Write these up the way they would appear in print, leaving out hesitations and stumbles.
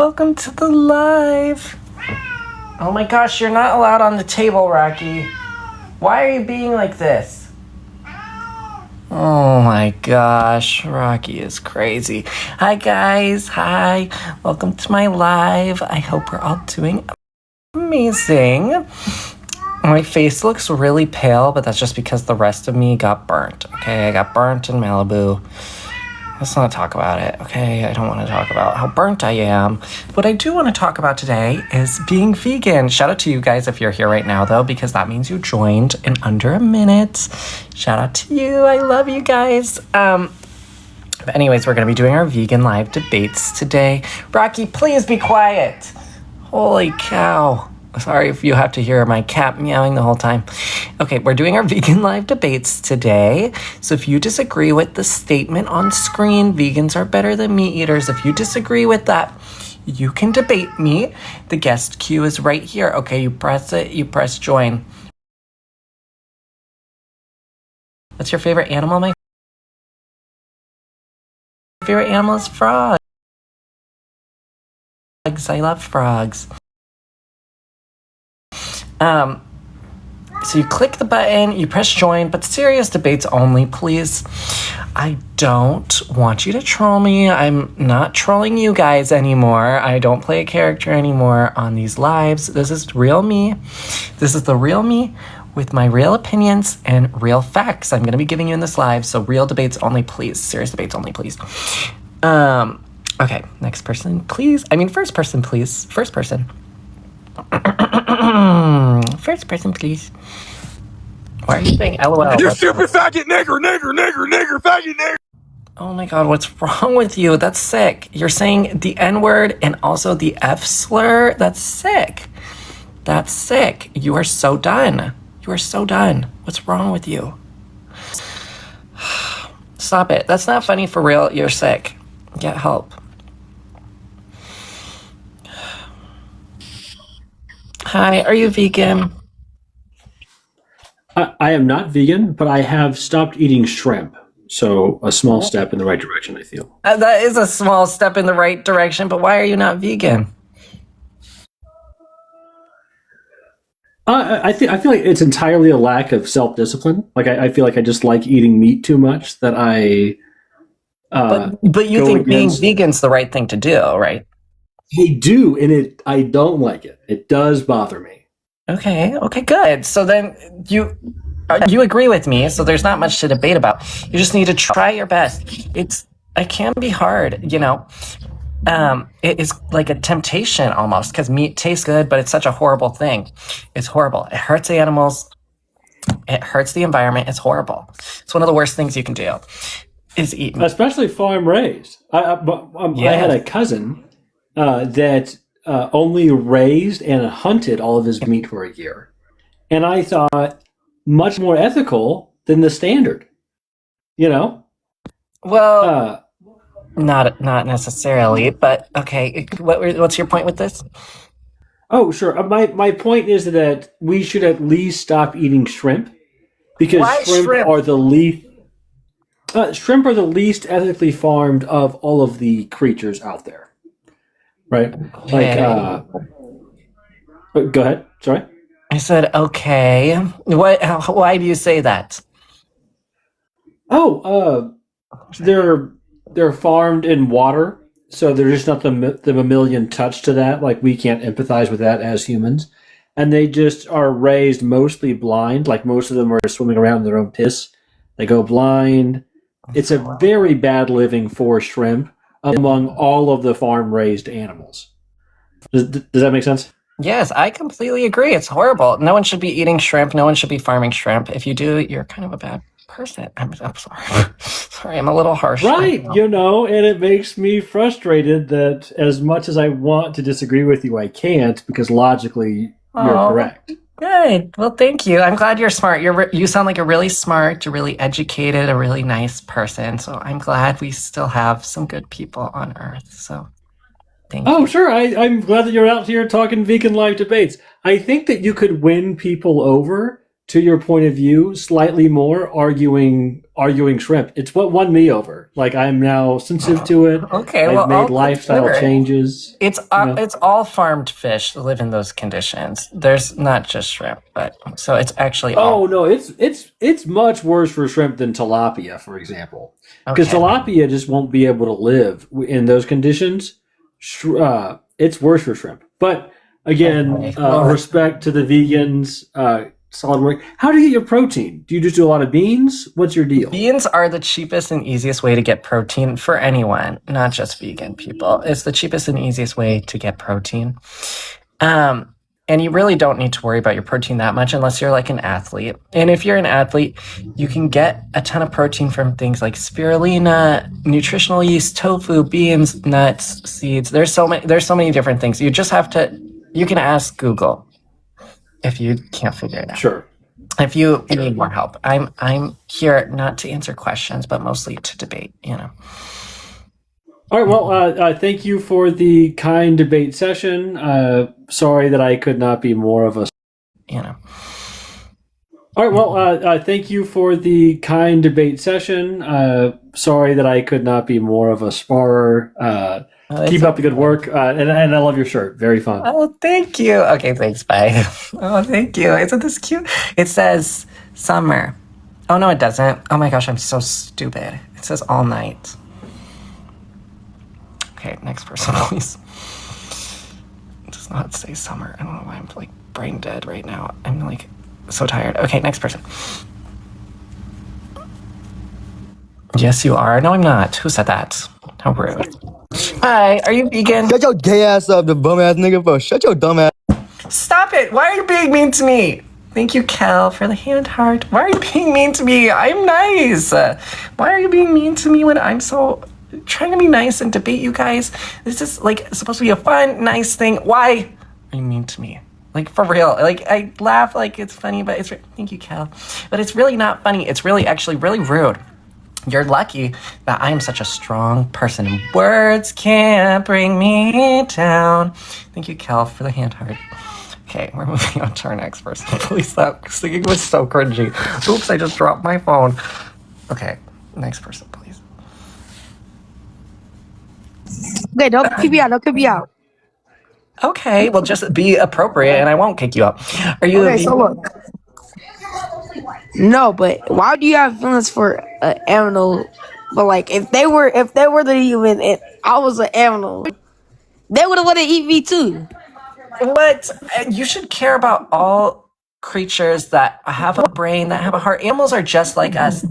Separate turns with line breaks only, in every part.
Welcome to the live. Oh my gosh, you're not allowed on the table, Rocky. Why are you being like this? Oh my gosh, Rocky is crazy. Hi guys, hi. Welcome to my live. I hope we're all doing amazing. My face looks really pale, but that's just because the rest of me got burnt. Okay, I got burnt in Malibu. Let's not talk about it, okay? I don't want to talk about how burnt I am. What I do want to talk about today is being vegan. Shout out to you guys if you're here right now, though, because that means you joined in under a minute. Shout out to you. I love you guys. But anyways, we're going to be doing our vegan live debates today. Rocky, please be quiet. Holy cow. Sorry if you have to hear my cat meowing the whole time. Okay, we're doing our vegan live debates today. So if you disagree with the statement on screen, vegans are better than meat eaters, if you disagree with that, you can debate me. The guest queue is right here. Okay, you press it, you press join. What's your favorite animal? My favorite animal is frogs. I love frogs. So you click the button, you press join, but serious debates only, please. I don't want you to troll me. I'm not trolling you guys anymore. I don't play a character anymore on these lives. This is real me. This is the real me with my real opinions and real facts I'm going to be giving you in this live. So real debates only, please. Serious debates only, please. Okay, next person, please. First person, please. First person. First person, please. Why are you saying LOL?
You stupid faggot nigger, faggot nigger.
Oh my god, what's wrong with you? That's sick. You're saying the N-word and also the F slur? That's sick. That's sick. You are so done. You are so done. What's wrong with you? Stop it. That's not funny for real. You're sick. Get help. Hi, are you vegan?
I am not vegan, but I have stopped eating shrimp. So a small step in the right direction, I feel.
That is a small step in the right direction, but why are you not vegan?
I feel like it's entirely a lack of self-discipline. Like I feel like I just like eating meat too much that I.
But you think being vegan's the right thing to do, right?
I do, and I don't like it. It does bother me.
Okay, good. So then you agree with me, so there's not much to debate about. You just need to try your best. It can be hard, you know. It is like a temptation almost, because meat tastes good, but it's such a horrible thing. It's horrible. It hurts the animals. It hurts the environment. It's horrible. It's one of the worst things you can do, is eat meat.
Especially farm raised. I had a cousin that only raised and hunted all of his meat for a year. And I thought much more ethical than the standard, you know?
Well, not necessarily, but okay. What's your point with this?
Oh, sure. My point is that we should at least stop eating shrimp, because shrimp are the least ethically farmed of all of the creatures out there. Right?
Okay.
Go ahead. Sorry.
I said, okay. Why do you say that?
They're farmed in water, so there's just not the mammalian touch to that. Like, we can't empathize with that as humans. And they just are raised mostly blind. Like, most of them are swimming around in their own piss. They go blind. It's a very bad living for shrimp among all of the farm-raised animals. Does that make sense?
Yes, I completely agree. It's horrible. No one should be eating shrimp. No one should be farming shrimp. If you do, you're kind of a bad person. I'm sorry. Sorry, I'm a little harsh.
Right, and it makes me frustrated that as much as I want to disagree with you, I can't, because logically you're correct.
Good. Well, thank you. I'm glad you're smart. You sound like a really smart, a really educated, a really nice person. So I'm glad we still have some good people on Earth. So thank you.
Oh, sure. I'm glad that you're out here talking vegan live debates. I think that you could win people over to your point of view, slightly more arguing shrimp. It's what won me over. Like I'm now sensitive to it.
Okay,
I've
well,
made
I'll
lifestyle
consider it.
changes.
It's all farmed fish that live in those conditions. There's not just shrimp, but so it's actually all.
Oh no, it's much worse for shrimp than tilapia, for example, because
Okay.
tilapia just won't be able to live in those conditions. It's worse for shrimp. But again,
Okay. Well,
respect to the vegans. Solid work. How do you get your protein? Do you just do a lot of beans? What's your deal?
beans are the cheapest and easiest way to get protein for anyone, not just vegan people. It's the cheapest and easiest way to get protein. And you really don't need to worry about your protein that much unless you're like an athlete. And if you're an athlete, you can get a ton of protein from things like spirulina, nutritional yeast, tofu, beans, nuts, seeds. There's so many different things. You can ask Google if you can't figure it out.
Sure.
If you need more help, I'm here not to answer questions, but mostly to debate.
All right. Well, thank you for the kind debate session. Sorry that I could not be more of a. All right. Well, thank you for the kind debate session. Sorry that I could not be more of a sparrer. Keep up the good work, and I love your shirt. Very fun.
Oh, thank you. Okay, thanks. Bye. Oh, thank you. Isn't this cute? It says summer. Oh no, it doesn't. Oh my gosh, I'm so stupid. It says all night. Okay, next person, please. It does not say summer. I don't know why I'm like brain dead right now. I'm like so tired. Okay, next person. Yes, you are. No, I'm not. Who said that? How rude. Hi, are you vegan?
Shut your gay ass up, the bum ass nigga, bro. Shut your dumb ass.
Stop it! Why are you being mean to me? Thank you, Kel, for the hand heart. Why are you being mean to me? I'm nice. Why are you being mean to me when I'm so trying to be nice and debate you guys? This is like supposed to be a fun, nice thing. Why are you mean to me? Like for real. Like I laugh like it's funny, but thank you, Kel. But it's really not funny. It's really actually really rude. You're lucky that I am such a strong person and words can't bring me down. Thank you, Kel, for the hand heart. Okay, we're moving on to our next person. Please stop. Singing was so cringy. Oops, I just dropped my phone. Okay, next person, please.
Okay, don't kick me out. Don't kick me out.
Okay, well, just be appropriate and I won't kick you out. Are you
Okay, so look. No, but why do you have feelings for an animal? But like, if they were the human and I was an animal, they would have wanted to eat me too.
What? You should care about all creatures that have a brain, that have a heart. Animals are just like us.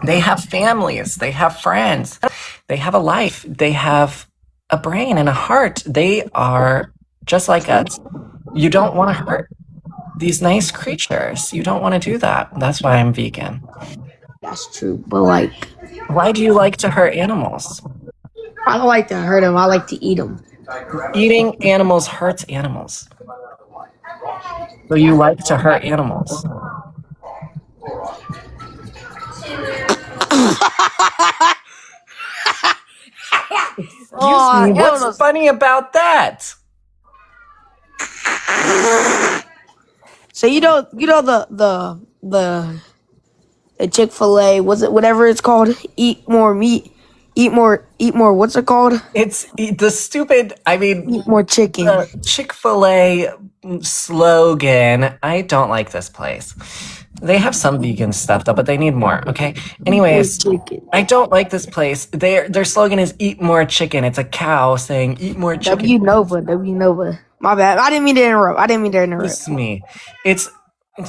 They have families. They have friends. They have a life. They have a brain and a heart. They are just like us. You don't want to hurt these nice creatures. You don't want to do that. That's why I'm vegan.
That's true, but like,
Why do you like to hurt animals?
I don't like to hurt them. I like to eat them.
Eating animals hurts animals. So you like to hurt animals. Excuse me, what's funny about that?
So you know the Chick-fil-A, was it whatever it's called? Eat more meat, eat more. What's it called?
It's the stupid. I mean,
Eat more chicken.
Chick-fil-A slogan. I don't like this place. They have some vegan stuff though, but they need more. Okay. Anyways,
More chicken.
I don't like this place. Their slogan is "Eat more chicken." It's a cow saying "Eat more chicken."
W Nova. My bad. I didn't mean to interrupt.
Listen to me. It's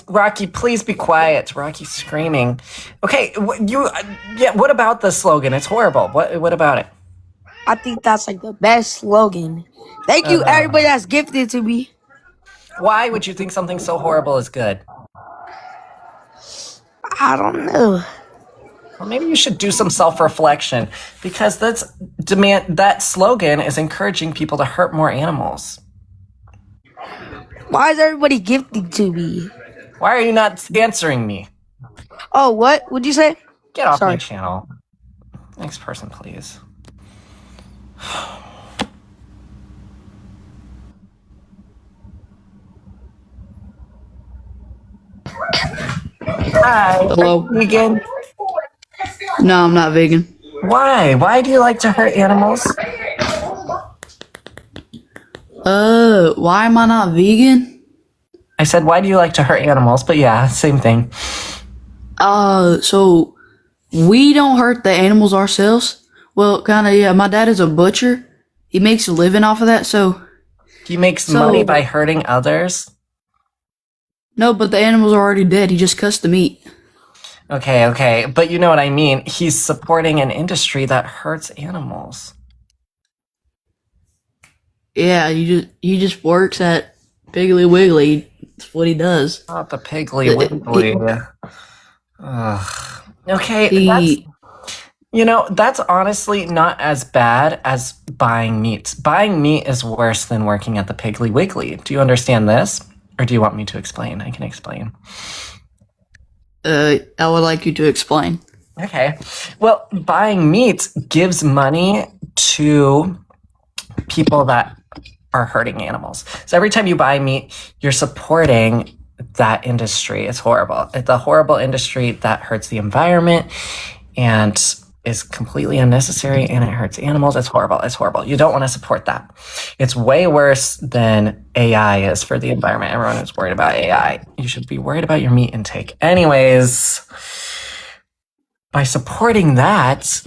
Rocky. Please be quiet. Rocky's screaming. Okay. What about the slogan? It's horrible. What about it?
I think that's like the best slogan. Thank you, everybody that's gifted to me.
Why would you think something so horrible is good?
I don't know.
Well, maybe you should do some self-reflection because that slogan is encouraging people to hurt more animals.
Why is everybody gifted to me?
Why are you not answering me?
Oh, what? What'd you say?
Get off my
Sorry.
channel. Next person, please. Hi.
Hello?
Vegan?
No, I'm not vegan.
Why? Why do you like to hurt animals?
Why am I not vegan?
I said, why do you like to hurt animals? But yeah, same thing.
So we don't hurt the animals ourselves. Well, kind of, yeah. My dad is a butcher. He makes a living off of that, so
He makes
So-
money by hurting others.
no, but the animals are already dead. He just cuts the meat.
Okay. But you know what I mean. He's supporting an industry that hurts animals.
Yeah, he just works at Piggly Wiggly. That's what he does.
Not the Piggly Wiggly. Ugh. Okay, that's honestly not as bad as buying meat. Buying meat is worse than working at the Piggly Wiggly. Do you understand this? Or do you want me to explain? I can explain.
I would like you to explain.
Okay. Well, buying meat gives money to people that are hurting animals. So every time you buy meat, you're supporting that industry. It's horrible. It's a horrible industry that hurts the environment and is completely unnecessary, and it hurts animals. It's horrible. It's horrible. You don't want to support that. It's way worse than AI is for the environment. Everyone is worried about AI. You should be worried about your meat intake. Anyways, by supporting that,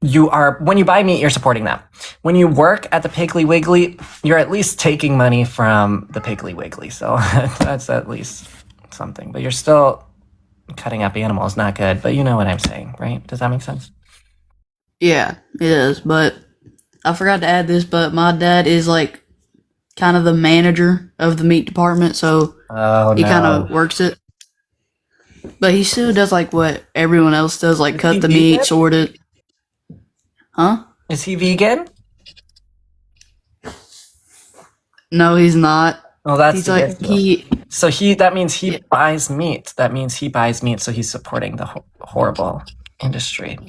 when you buy meat, you're supporting that. When you work at the Piggly Wiggly, you're at least taking money from the Piggly Wiggly. So that's at least something. But you're still cutting up animals. Not good. But you know what I'm saying, right? Does that make sense?
Yeah, it is. But I forgot to add this, but my dad is like kind of the manager of the meat department, so he kind of works it. But he still does like what everyone else does, like cut the meat, sort it. Huh?
Is he vegan?
No, he's not.
Oh, that's
He's like
that means he buys meat. That means he buys meat, so he's supporting the horrible industry.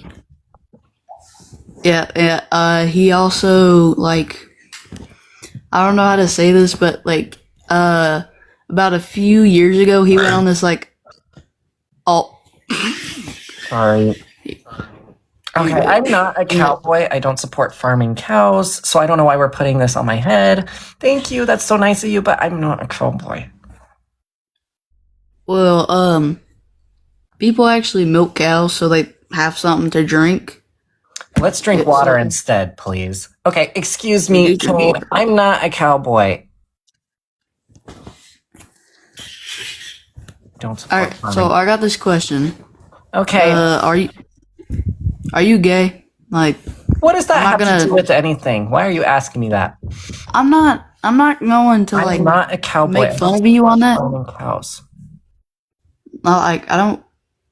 Yeah. He also like, I don't know how to say this, but like, about a few years ago, he went on this like,
Sorry. Okay, I'm not a cowboy. I don't support farming cows, so I don't know why we're putting this on my head. Thank you. That's so nice of you, but I'm not a cowboy.
Well, people actually milk cows so they have something to drink.
Let's drink water instead, please. Okay, excuse me, Kane. I'm not a cowboy. Don't support
Alright,
farming.
so I got this question.
Okay.
Are you gay? Like,
what does that have
gonna-
to do with anything? Why are you asking me that?
I'm not going to
I'm not a cowboy.
make fun of you on that.
Farming cows.
I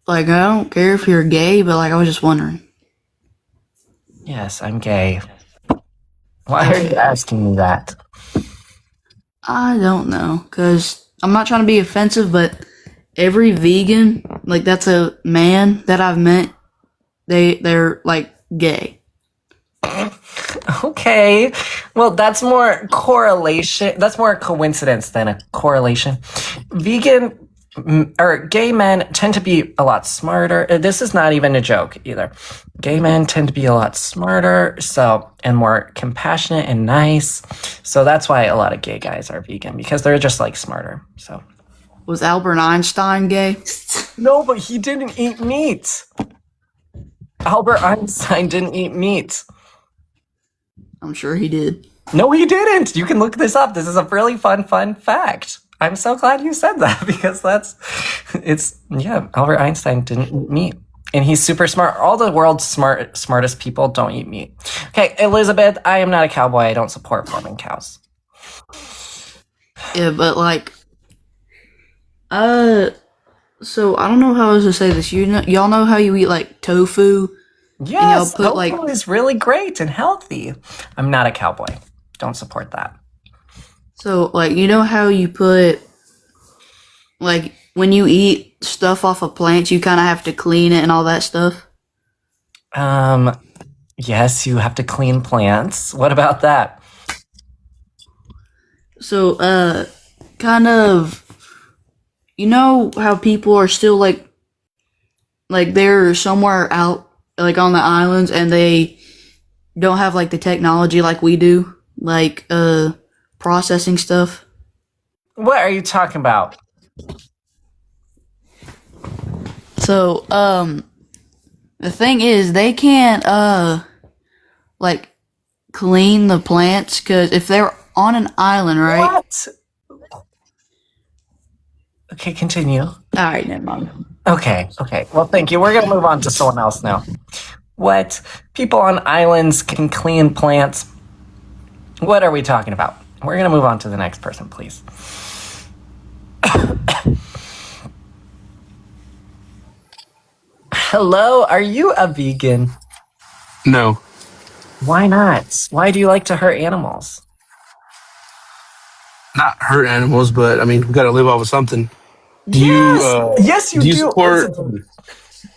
don't care if you're gay, but like I was just wondering.
Yes, I'm gay. Why are you asking me that?
I don't know, cause I'm not trying to be offensive, but every vegan, like that's a man that I've met, they're like gay.
Okay. Well, that's more correlation. That's more a coincidence than a correlation. Vegan or gay men tend to be a lot smarter. This is not even a joke either. Gay men tend to be a lot smarter, and more compassionate and nice. So that's why a lot of gay guys are vegan, because they're just like smarter. So
Was Albert Einstein gay?
no, but he didn't eat meat. Albert Einstein didn't eat meat.
I'm sure he did.
No, he didn't. You can look this up. This is a really fun fact. I'm so glad you said that, because Albert Einstein didn't eat meat. And he's super smart. All the world's smartest people don't eat meat. Okay, Elizabeth, I am not a cowboy. I don't support farming cows.
Yeah, but like, so I don't know how else to say this. Y'all know how you eat like tofu?
Yes,
put,
tofu
like-
is really great and healthy. I'm not a cowboy. Don't support that.
So like, you know how you put, like when you eat stuff off of plants, you kind of have to clean it and all that stuff?
Yes, you have to clean plants. What about that?
So, kind of, you know how people are still like like they're somewhere out, like on the islands, and they don't have like the technology like we do, like processing stuff.
What are you talking about?
So, the thing is, they can't, like, clean the plants, because if they're on an island, right?
What? Okay, continue.
Alright, never mind.
Okay. Well, thank you. We're going to move on to someone else now. What? People on islands can clean plants? What are we talking about? We're going to move on to the next person, please. Hello, are you a vegan?
No.
Why not? Why do you like to hurt animals?
Not hurt animals, but I mean, we gotta live off of something.
Yes, you
do you
do.
support?
Listen,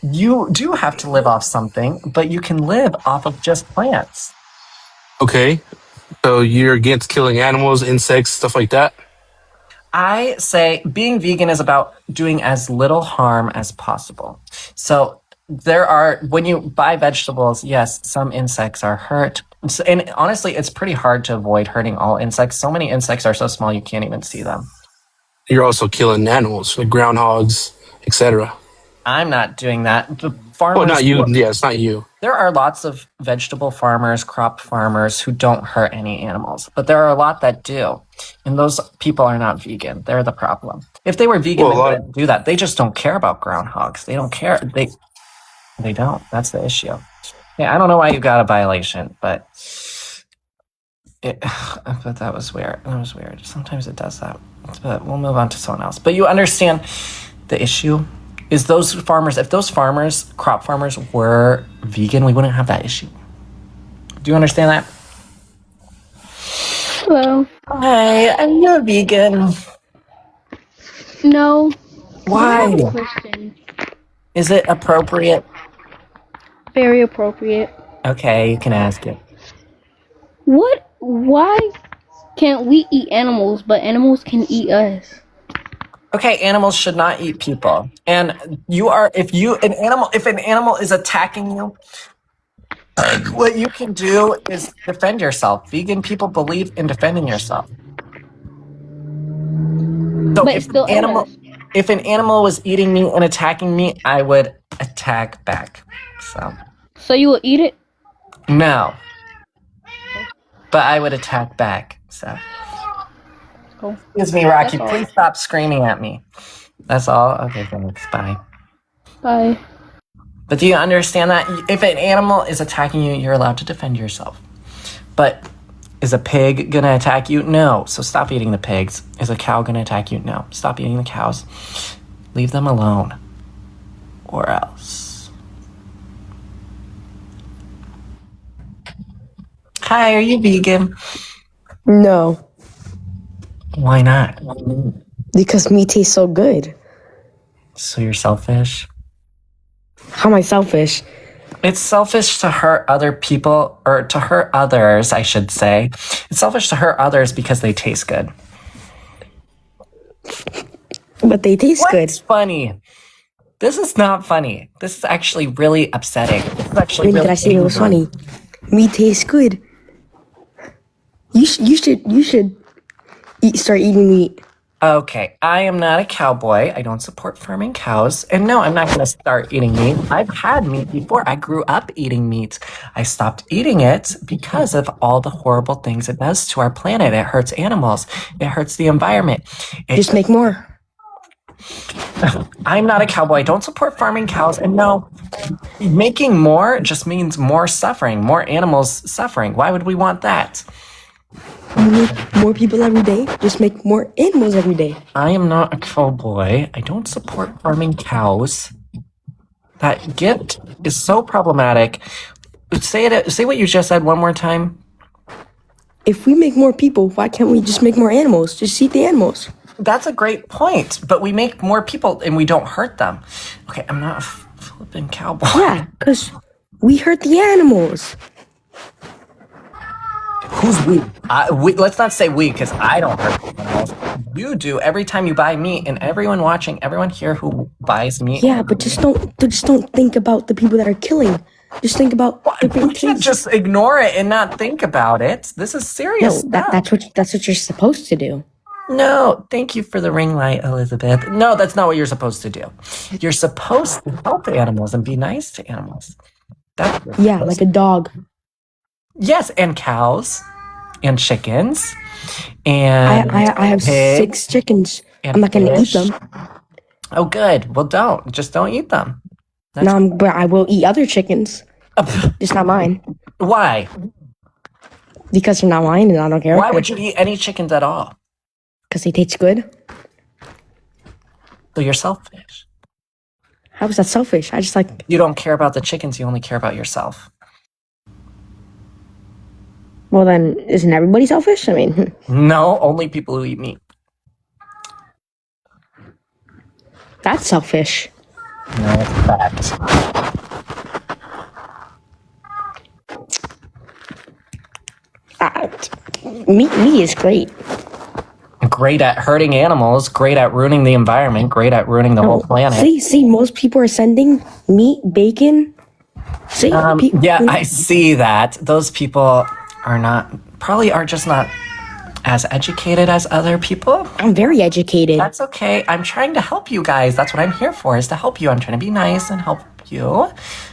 you do have to live off something, but you can live off of just plants.
Okay, so you're against killing animals, insects, stuff like that?
I say being vegan is about doing as little harm as possible. So when you buy vegetables, yes, some insects are hurt. And honestly, it's pretty hard to avoid hurting all insects. So many insects are so small you can't even see them.
You're also killing animals, like groundhogs, etc.
I'm not doing that. The farmers.
Well, not you. Yeah, it's not you.
There are lots of vegetable farmers, crop farmers who don't hurt any animals, but there are a lot that do. And those people are not vegan. They're the problem. If they were vegan, they wouldn't do that. They just don't care about groundhogs. They don't care. They don't. That's the issue. Yeah, I don't know why you got a violation, but that was weird. That was weird. Sometimes it does that. But we'll move on to someone else. But you understand the issue is those farmers, if those farmers, crop farmers, were vegan, we wouldn't have that issue. Do you understand that?
Hello.
Hi, are you a vegan?
No.
Why?
I have a question.
Is it appropriate?
Very appropriate.
Okay, you can ask it.
Why can't we eat animals, but animals can eat us?
Okay, animals should not eat people. And if an animal is attacking you, what you can do is defend yourself. Vegan people believe in defending yourself. So
But it's still
if an animal was eating me and attacking me, I would attack back.
So you will eat it?
No. But I would attack back. So
Cool.
Excuse me, Rocky.
That's all.
Please stop screaming at me. That's all? Okay, thanks. Bye.
Bye.
But do you understand that? If an animal is attacking you, you're allowed to defend yourself. But is a pig gonna attack you? No. So stop eating the pigs. Is a cow gonna attack you? No. Stop eating the cows. Leave them alone. Or else. Hi, are you vegan?
No,
Why not?
because meat tastes so good.
So you're selfish?
How am I selfish?
It's selfish to hurt other people, or to hurt others, I should say. It's selfish to hurt others because they taste good.
But they taste good.
What's funny? This is not funny. This is actually really upsetting. This is actually
When
really
did I say it was
angry.
funny? Meat tastes good. You should start eating meat.
Okay, I am not a cowboy. I don't support farming cows. And no, I'm not going to start eating meat. I've had meat before. I grew up eating meat. I stopped eating it because of all the horrible things it does to our planet. It hurts animals. It hurts the environment.
Just make more.
I'm not a cowboy. I don't support farming cows. And no, making more just means more suffering, more animals suffering. Why would we want that?
You make more people every day. Just make more animals every day.
I am not a cowboy. I don't support farming cows. That gift is so problematic. Say what you just said one more time.
If we make more people, why can't we just make more animals? Just eat the animals.
That's a great point, but we make more people and we don't hurt them. Okay, I'm not a flipping cowboy.
Yeah, because we hurt the animals.
Who's we? Let's not say we, because I don't hurt animals. You do every time you buy meat, and everyone watching, everyone here who buys meat.
Yeah, but just don't think about the people that are killing. Just think about the
You
big
can't
pigs.
just ignore it and not think about it. This is serious
No,
stuff.
that's what you're supposed to do.
No, thank you for the ring light, Elizabeth. No, that's not what you're supposed to do. You're supposed to help animals and be nice to animals. That's what you're
Yeah,
supposed
like a dog.
Yes, and cows, and chickens, and
I have
pigs,
6 chickens.
and
I'm not gonna eat
fish.
them.
Oh, good. Well, don't eat them.
No, but I will eat other chickens. Just not mine.
Why?
Because they're not mine and I don't care.
Why would you eat any chickens at all?
Because they taste good.
So you're selfish.
How is that selfish? I just like.
You don't care about the chickens. You only care about yourself.
Well, then, isn't everybody selfish? I mean,
No, only people who eat meat.
that's selfish.
No, it's a fact.
Me is great.
Great at hurting animals, great at ruining the environment, great at ruining the whole planet.
See, most people are sending meat, bacon. See,
Yeah, I see that. Those people are just not as educated as other people.
I'm very educated.
That's okay. I'm trying to help you guys. That's what I'm here for, is to help you. I'm trying to be nice and help you.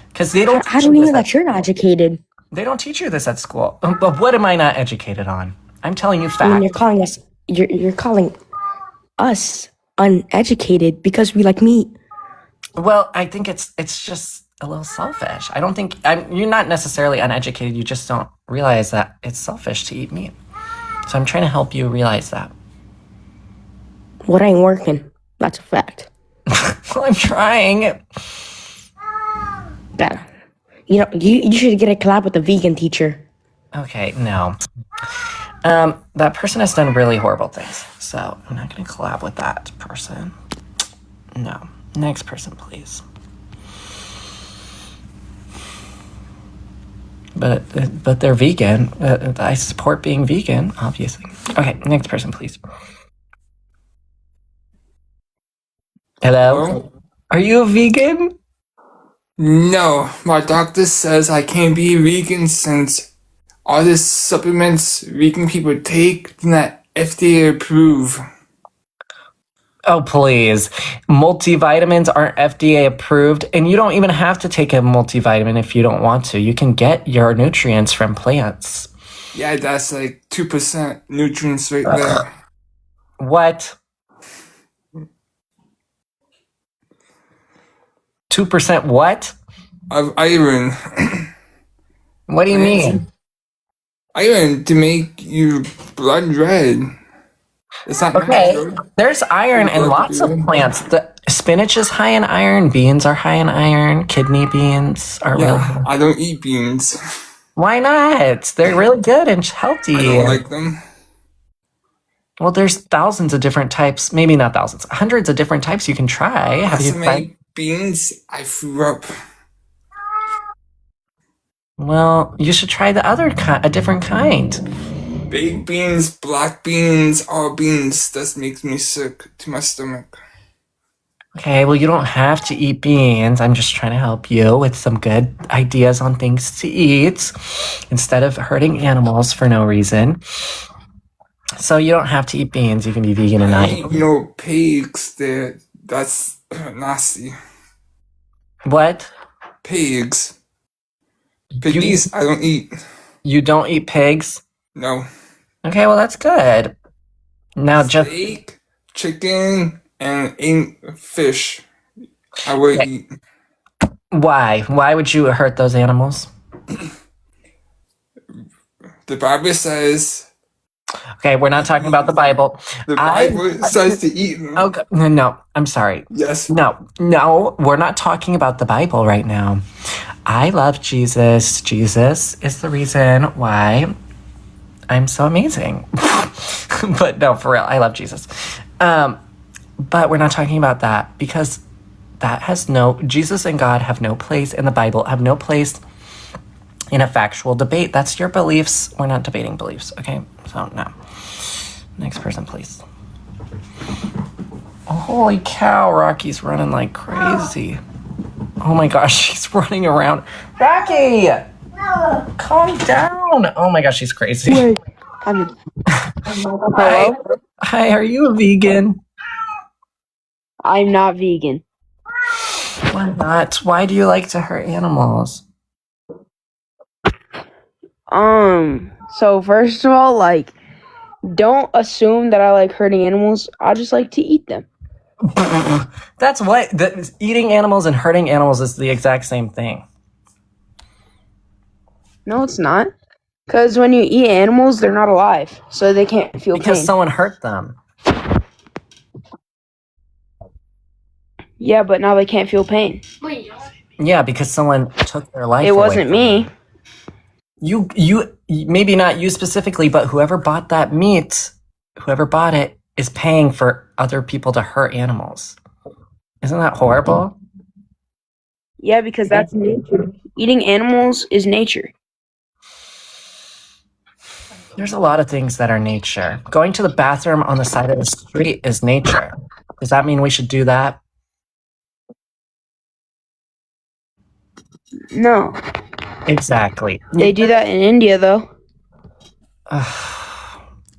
Because they don't
How
teach
do we
you
know
this
that you're not educated?
They don't teach you this at school. But what am I not educated on? I'm telling you
I mean,
facts.
you're calling us uneducated because we like meat.
Well, I think it's just a little selfish. I don't think you're not necessarily uneducated. You just don't realize that it's selfish to eat meat. So I'm trying to help you realize that.
What ain't working? That's a fact.
Well, I'm trying.
Yeah. You know, you should get a collab with a vegan teacher.
Okay, no. That person has done really horrible things. So I'm not going to collab with that person. No. Next person, please. But they're vegan. I support being vegan, obviously. Okay, next person, please. Hello? Are you a vegan?
No, my doctor says I can't be vegan since all the supplements vegan people take do not FDA approve.
Oh, please. Multivitamins aren't FDA approved, and you don't even have to take a multivitamin if you don't want to. You can get your nutrients from plants.
Yeah, that's like 2% nutrients right there.
What? 2% what?
Of iron.
What do you mean?
Iron to make your blood red. It's not
Okay,
natural.
there's iron in lots of plants. The spinach is high in iron. Beans are high in iron. Kidney beans are really.
Yeah, I don't eat beans.
Why not? They're really good and healthy.
I don't like them.
Well, there's thousands of different types. Maybe not thousands. Hundreds of different types you can try. Have you
So
tried?
many beans, I threw up.
Well, you should try a different kind.
Baked beans, black beans, all beans. That makes me sick to my stomach.
Okay, well, you don't have to eat beans. I'm just trying to help you with some good ideas on things to eat instead of hurting animals for no reason. So you don't have to eat beans. You can be vegan and not
I eat no pigs. That's nasty.
What?
Pigs. Piggies, I don't eat.
You don't eat pigs?
No.
Okay, well, that's good. Now, just
Steak, chicken, and fish. I would eat.
why? Why would you hurt those animals?
The Bible says.
Okay, we're not talking about the Bible.
The Bible says to eat them.
Okay, no, I'm sorry.
Yes.
No, we're not talking about the Bible right now. I love Jesus. Jesus is the reason why I'm so amazing. But no, for real, I love Jesus. But we're not talking about that because Jesus and God have no place in the Bible, have no place in a factual debate. That's your beliefs. We're not debating beliefs, okay? So, no. Next person, please. Oh, holy cow, Rocky's running like crazy. Oh my gosh, she's running around. Rocky! Calm down. Oh my gosh, she's crazy.
Wait,
Hi. Hi, are you a vegan?
I'm not vegan.
Why not? Why do you like to hurt animals?
So first of all, like, don't assume that I like hurting animals. I just like to eat them.
That's what eating animals and hurting animals is the exact same thing.
No, it's not. Because when you eat animals, they're not alive, so they can't feel
Because
pain.
someone hurt them.
Yeah, but now they can't feel pain.
Yeah, because someone took their life.
It wasn't me.
You maybe not you specifically, but whoever bought that meat, whoever bought it is paying for other people to hurt animals. Isn't that horrible?
Yeah, because that's nature. Eating animals is nature.
There's a lot of things that are nature. Going to the bathroom on the side of the street is nature. Does that mean we should do that?
No.
Exactly.
They do that in India, though.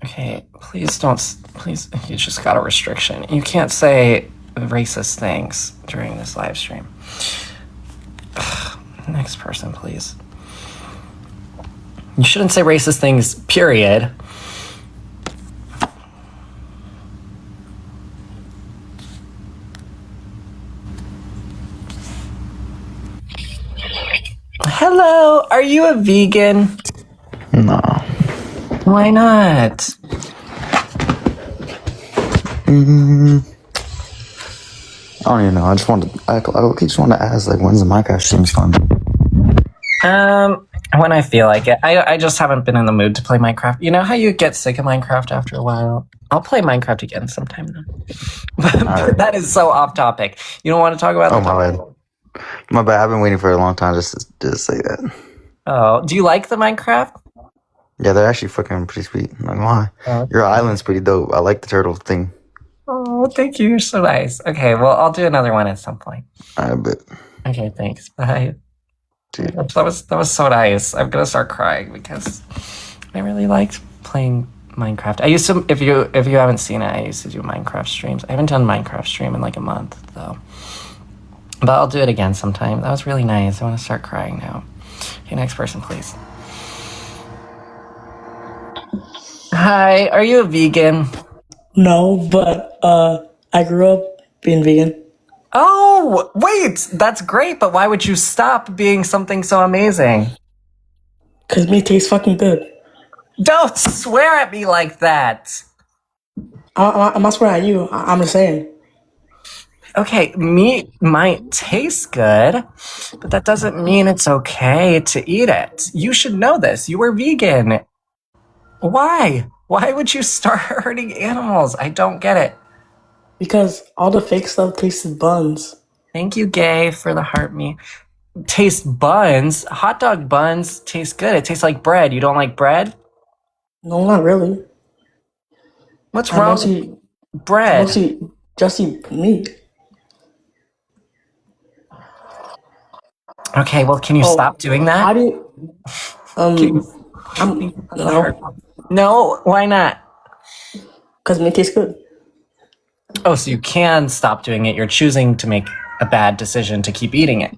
Okay, please don't. Please, you just got a restriction. You can't say racist things during this live stream. Next person, please. You shouldn't say racist things, period. Hello, are you a vegan?
No.
Why not?
I don't even know. I just wanted to ask, like, when's the Minecraft streams fun?
When I feel like it. I just haven't been in the mood to play Minecraft. You know how you get sick of Minecraft after a while? I'll play Minecraft again sometime though. But that is so off topic. You don't want to talk about
Oh, my bad. My bad. I've been waiting for a long time just to say that.
Oh, do you like the Minecraft?
Yeah, they're actually fucking pretty sweet. I'm not gonna lie.
Oh.
Your island's pretty dope. I like the turtle thing.
Oh, thank you. You're so nice. Okay, well, I'll do another one at some point.
I bet.
Okay, thanks. Bye.
Dude.
That was so nice. I'm gonna start crying because I really liked playing Minecraft. I used to, if you haven't seen it, I used to do Minecraft streams. I haven't done Minecraft stream in like a month though, but I'll do it again sometime. That was really nice. I want to start crying now. Okay, next person, please. Hi, are you a vegan?
No, but I grew up being vegan.
Oh, wait, that's great, but why would you stop being something so amazing?
Cause meat tastes fucking good.
Don't swear at me like that.
I'm not swearing at you. I'm just saying.
Okay, meat might taste good, but that doesn't mean it's okay to eat it. You should know this. You were vegan. Why? Why would you start hurting animals? I don't get it.
Because all the fake stuff tasted buns.
Thank you, Gay, for the heart me. Taste buns? Hot dog buns taste good. It tastes like bread. You don't like bread?
No, not really.
What's
I
wrong
mostly,
with bread?
mostly just eat meat.
Okay, well, can you stop doing that?
How do you?
No, why not?
Because meat tastes good.
Oh, so you can stop doing it. You're choosing to make a bad decision to keep eating it.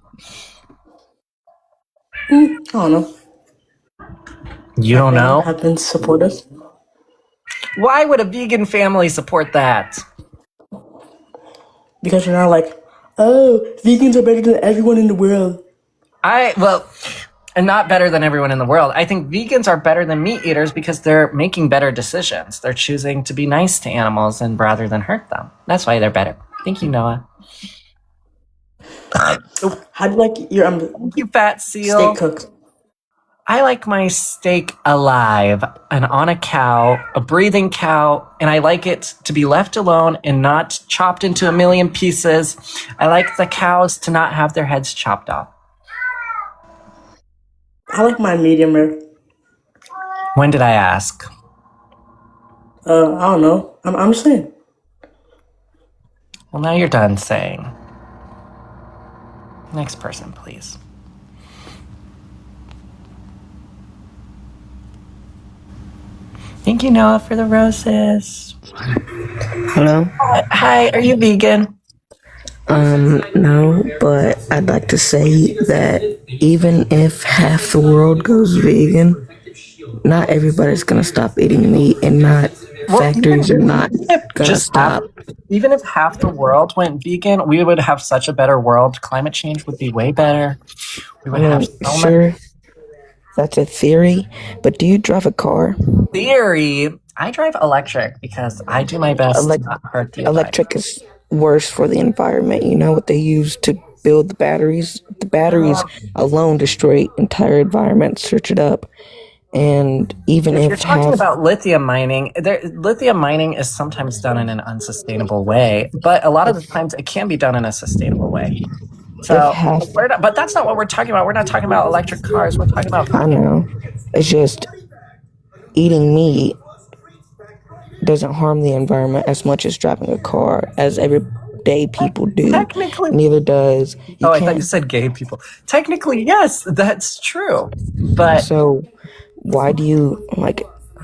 I don't know.
You don't know?
Have been supportive.
Why would a vegan family support that?
Because you're not like, oh, vegans are better than everyone in the world.
And not better than everyone in the world. I think vegans are better than meat eaters because they're making better decisions. They're choosing to be nice to animals and rather than hurt them. That's why they're better. Thank you, Noah.
How do you like your
Thank you, fat seal.
steak cooked?
I like my steak alive and on a cow, a breathing cow, and I like it to be left alone and not chopped into a million pieces. I like the cows to not have their heads chopped off.
I like my medium rare.
When did I ask?
I don't know. I'm saying.
Well, now you're done saying. Next person, please. Thank you, Noah, for the roses.
Hello?
Hi, are you vegan?
No, but I'd like to say that even if half the world goes vegan, not everybody's gonna stop eating meat, and factories are not gonna stop.
Even if half the world went vegan, we would have such a better world. Climate change would be way better. We would have so
Sure, that's a theory, but do you drive a car?
theory. I drive electric because I do my best to not hurt the
Electric is worse for the environment. You know what they use to build the batteries? The batteries alone destroy entire environments. Search it up. And even
If
if
you're talking about lithium mining, lithium mining is sometimes done in an unsustainable way, but a lot of the times it can be done in a sustainable way. So, but that's not what we're talking about. We're not talking about electric cars. We're talking about.
I know. It's just eating meat doesn't harm the environment as much as driving a car, as everyday people do.
Technically,
neither does.
I thought you said gay people. Technically, yes, that's true. But
so, why do you like?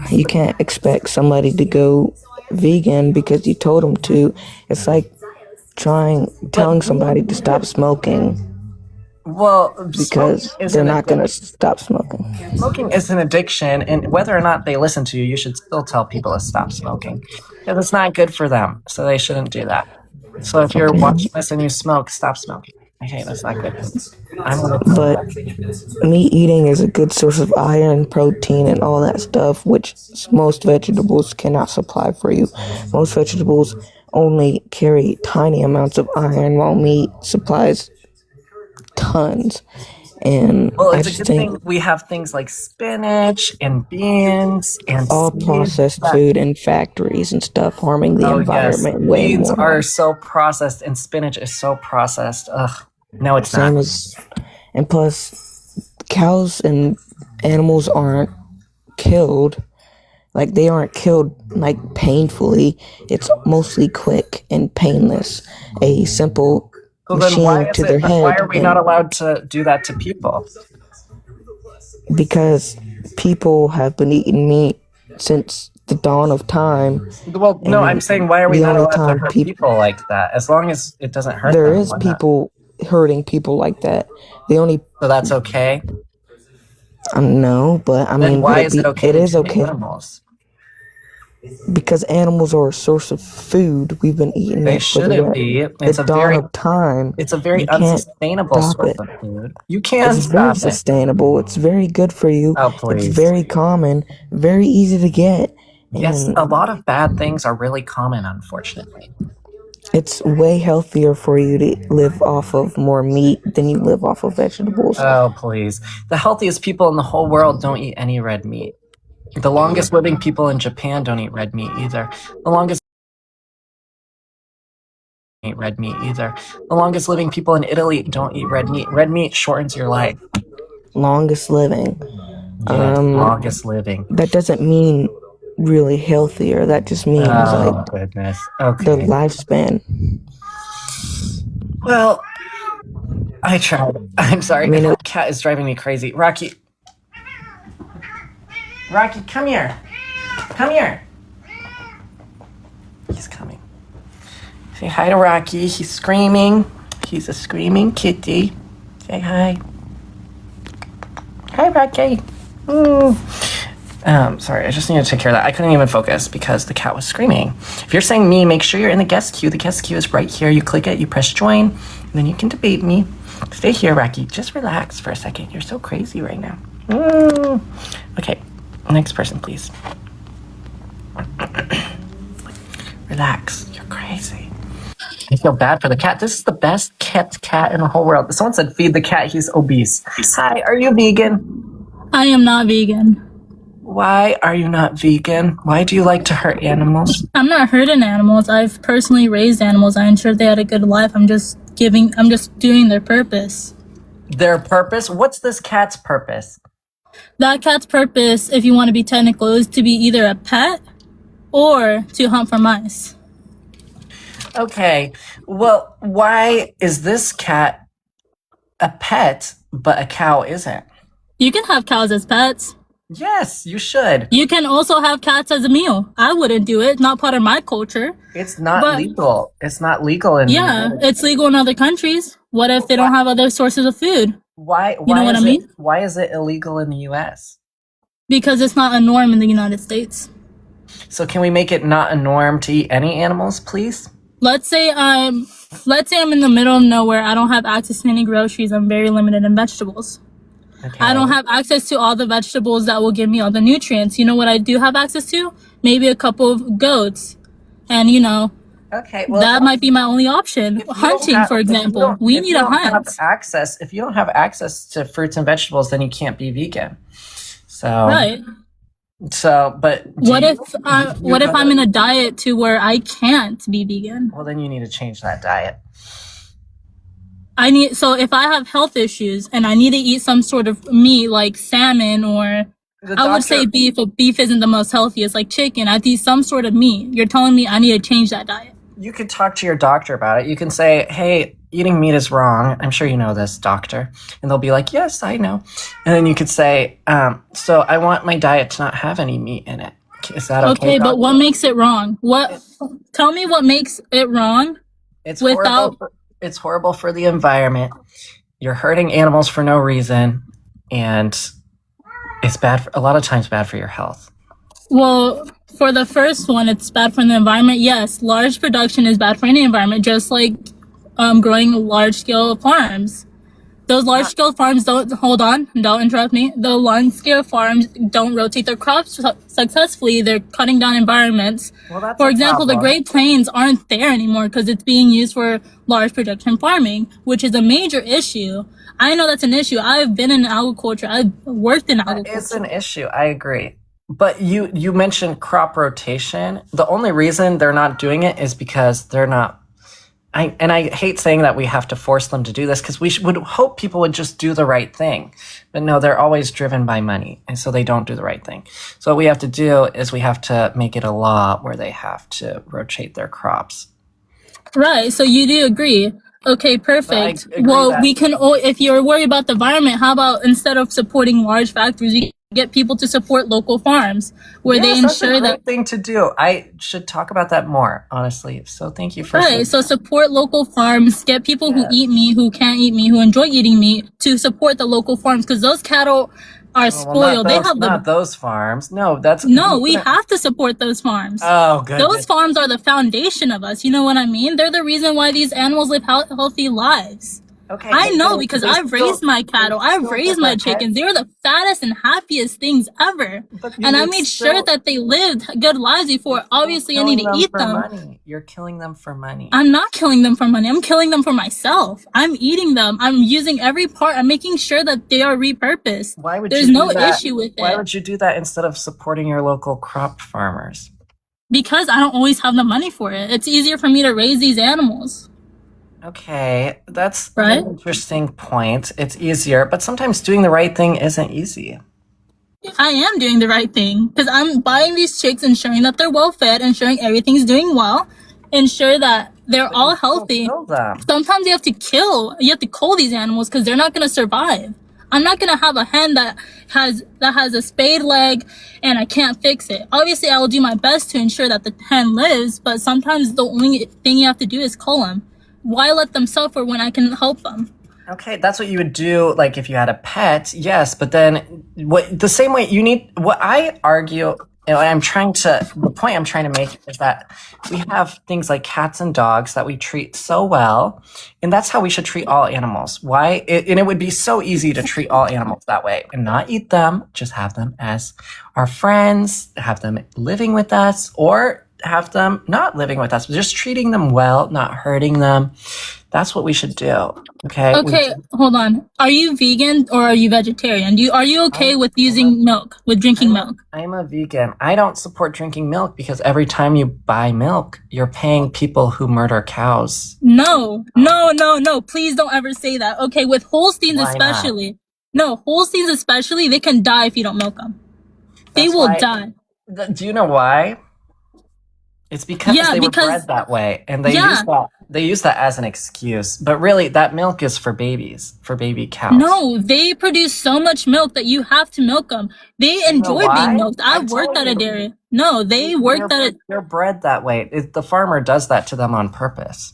You can't expect somebody to go vegan because you told them to. It's like telling somebody to stop smoking.
Well,
because they're not going to stop smoking.
Smoking is an addiction, and whether or not they listen to you, you should still tell people to stop smoking. Because it's not good for them, so they shouldn't do that. So if you're watching this and you smoke, stop smoking. Okay, that's not good.
But meat eating is a good source of iron, protein, and all that stuff, which most vegetables cannot supply for you. Most vegetables only carry tiny amounts of iron, while meat supplies tons. And
it's a good thing we have things like spinach and beans and
all processed food in factories and stuff, harming the environment way
beans
more.
Are so processed, and spinach is so processed. Ugh, no, it's
Same
not.
And plus, cows and animals aren't killed. Like, they aren't killed, like, painfully. It's mostly quick and painless. A simple machine to their head.
Why are we not allowed to do that to people?
Because people have been eating meat since the dawn of time.
Well, no, I'm saying why are we not allowed to hurt people like that? As long as it doesn't hurt them.
There is people hurting people like that. So
that's okay?
No, but I mean,
why is it okay?
It is okay.
Animals?
Because animals are a source of food. We've been eating
They shouldn't be. It's
the dawn of time.
It's a very unsustainable source of food. You can't
It's very sustainable. It's very good for you.
Oh, please.
It's very common, very easy to get.
Yes, a lot of bad things are really common, unfortunately.
It's way healthier for you to live off of more meat than you live off of vegetables.
Oh, please. The healthiest people in the whole world don't eat any red meat. The longest living people in Japan don't eat red meat either. The longest living people in Italy don't eat red meat. Red meat shortens your life.
Longest living.
Yes, longest living.
That doesn't mean really healthier. That just means
goodness. Okay.
The lifespan.
Well, I tried. I'm sorry. The cat is driving me crazy. Rocky, come here. Come here. He's coming. Say hi to Rocky. He's screaming. He's a screaming kitty. Say hi. Hi, Rocky. Sorry, I just need to take care of that. I couldn't even focus because the cat was screaming. If you're saying me, make sure you're in the guest queue. The guest queue is right here. You click it, you press join, and then you can debate me. Stay here, Rocky. Just relax for a second. You're so crazy right now. Okay, next person, please. Relax. You're crazy. I feel bad for the cat. This is the best kept cat in the whole world. Someone said feed the cat. He's obese. Hi, are you vegan?
I am not vegan.
Why are you not vegan? Why do you like to hurt animals?
I'm not hurting animals. I've personally raised animals. I ensured they had a good life. I'm just doing their purpose.
Their purpose? What's this cat's purpose?
That cat's purpose, if you want to be technical, is to be either a pet or to hunt for mice.
Okay, well, why is this cat a pet, but a cow isn't?
You can have cows as pets.
Yes, you should.
You can also have cats as a meal. I wouldn't do it. Not part of my culture.
It's not
But-
legal. It's not legal in the
Yeah,
United
it's legal in other countries. What if they don't have other sources of food?
Why?
You know what I mean?
Why is it illegal in the U.S.?
Because it's not a norm in the United States.
So can we make it not a norm to eat any animals, please?
Let's say I'm in the middle of nowhere. I don't have access to any groceries. I'm very limited in vegetables.
Okay.
I don't have access to all the vegetables that will give me all the nutrients. You know what I do have access to? Maybe a couple of goats. And
Okay. Well,
that might be my only option.
if you don't
Hunting,
have-
for
if you
example.
don't-
We
if
need
you
a
don't have
hunt.
access. If you don't have access to fruits and vegetables, then you can't be vegan. So
Right.
So, but do
What
you-
if
you
what if
gotta-
I'm in a diet to where I can't be vegan?
Well, then you need to change that diet.
So if I have health issues and I need to eat some sort of meat like salmon or
The
I would say
doctor-
beef, but beef isn't the most healthiest, like chicken. I'd eat some sort of meat. You're telling me I need to change that diet.
You could talk to your doctor about it. You can say, "Hey, eating meat is wrong. I'm sure you know this, doctor." And they'll be like, "Yes, I know." And then you could say, "So I want my diet to not have any meat in it. Is that okay?"
Okay, but
doctor?"
what makes it wrong? Tell me what makes it wrong
It's
without
it's horrible for the environment. You're hurting animals for no reason, and it's a lot of times bad for your health.
Well, for the first one, it's bad for the environment. Yes, large production is bad for any environment, just like growing large-scale farms. Those large-scale farms don't interrupt me. The large-scale farms don't rotate their crops successfully. They're cutting down environments.
Well, that's
For
a
example, the
problem.
Great Plains aren't there anymore because it's being used for large production farming, which is a major issue. I know that's an issue. I've been in agriculture. I've worked in agriculture.
It's an issue. I agree. But you mentioned crop rotation. The only reason they're not doing it is because they're not. I hate saying that we have to force them to do this because would hope people would just do the right thing. But no, they're always driven by money. And so they don't do the right thing. So what we have to do is we have to make it a law where they have to rotate their crops.
Right, so you do agree. Okay, perfect.
agree
Well,
that-
we can, if you're worried about the environment, how about instead of supporting large factories, you get people to support local farms where they
Yes, that's a
ensure
great
that.
thing to do. I should talk about that more, honestly. So thank you for
Right, so support local farms, get people who eat meat, who can't eat meat, who enjoy eating meat to support the local farms because those cattle are spoiled. They have
not those farms. No, that's
No, we have to support those farms.
Oh, good.
Those farms are the foundation of us. You know what I mean? They're the reason why these animals live healthy lives.
Okay,
I
but
know
they're-
because
they're
I've raised
still-
my cattle. I've
still
raised my
different
chickens.
pets.
They were the fattest and happiest things ever.
you
And I
would
made
still-
sure that they lived good lives before. Obviously, I need to
Killing
eat
for
them.
money. You're killing them for money.
I'm not killing them for money. I'm killing them for myself. I'm eating them. I'm using every part. I'm making sure that they are repurposed.
Why would
There's
you
no
do that?
issue with
Why
it
would you do that instead of supporting your local crop farmers?
because I don't always have the money for it. It's easier for me to raise these animals.
Okay, that's
Right?
an interesting point. It's easier, but sometimes doing the right thing isn't easy.
I am doing the right thing because I'm buying these chicks, ensuring that they're well fed, ensuring everything's doing well, ensure that they're all healthy.
Kill them.
Sometimes you have to cull these animals because they're not going to survive. I'm not going to have a hen that has a spayed leg and I can't fix it. Obviously, I will do my best to ensure that the hen lives, but sometimes the only thing you have to do is cull them. Why let them suffer when I can help them?
Okay, that's what you would do, like if you had a pet, yes. But then, the same way what I argue, the point I'm trying to make is that we have things like cats and dogs that we treat so well, and that's how we should treat all animals. Why? And it would be so easy to treat all animals that way and not eat them, just have them as our friends, have them living with us, or have them not living with us, but just treating them well, not hurting them. That's what we should do. Okay.
Okay, hold on. Are you vegan or are you vegetarian? Are you okay with using milk, with drinking milk?
I'm a vegan. I don't support drinking milk because every time you buy milk, you're paying people who murder cows.
No. Please don't ever say that. Okay, with Holsteins
Why not?
especially. No, Holsteins especially, they can die if you don't milk them. They will die.
Do you know why? It's because they were bred that way, and they use that as an excuse. But really, that milk is for babies, for baby cows.
No, they produce so much milk that you have to milk them. They enjoy being milked. I've worked at a dairy. No, they worked at it.
They're bred that way. The farmer does that to them on purpose.